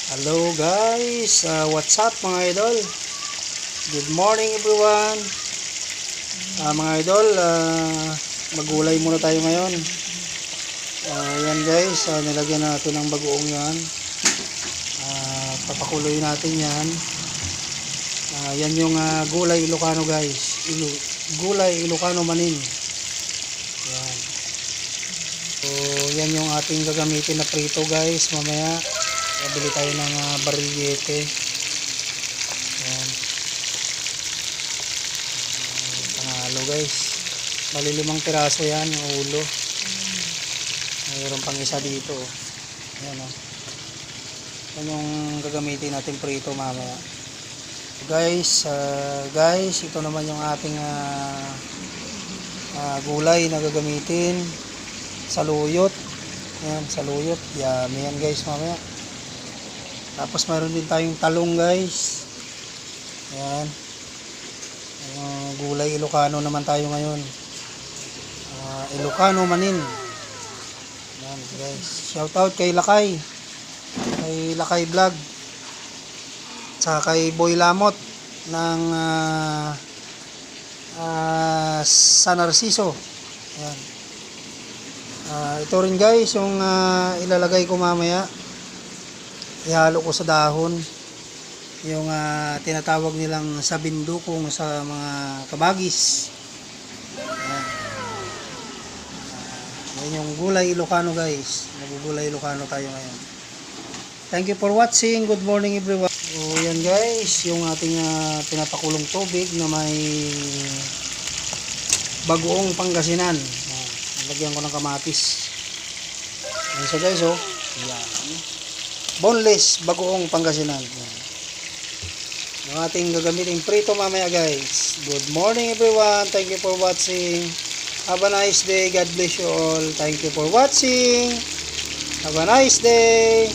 Hello guys, what's up mga idol? Good morning everyone. Mga idol, magulay muna tayo ngayon. Yan guys, nilagyan natin ng bagoong yan. Papakuloy natin yan. Yan yung gulay Ilocano guys. Gulay Ilocano manin. Yan. So yan yung ating gagamitin na prito guys mamaya. Bili tayo ng barillete. Ayan. Panalo guys. Bali 5 piraso yan yung ulo. Mayroon pang isa dito. Ayan o. Yan yung gagamitin natin prito mamaya. Guys, ito naman yung ating gulay na gagamitin. Saluyot. Ayan, saluyot. Yummy yan guys mamaya. Tapos mayroon din tayong talong guys. Ayan. Gulay Ilocano naman tayo ngayon. Ilocano manin. Ayan guys. Shout out kay Lakay. Kay Lakay Vlog. Tsaka kay Boy Lamot ng San Narciso. Ayan. Ito rin guys yung ilalagay ko mamaya. Ihalo ko sa dahon yung tinatawag nilang sabindo kung sa mga kabagis. Yan yung gulay Ilocano guys. Nagugulay Ilocano tayo ngayon. Thank you for watching. Good morning everyone. So yan guys, yung ating pinapakulong tubig na may bagoong Pangasinan. Lagyan ko ng kamatis. Yan siya guys oh. Yan. Boneless bagoong Pangasinan. Yung ating gagamitin prito mamaya guys. Good morning everyone. Thank you for watching. Have a nice day. God bless you all. Thank you for watching. Have a nice day.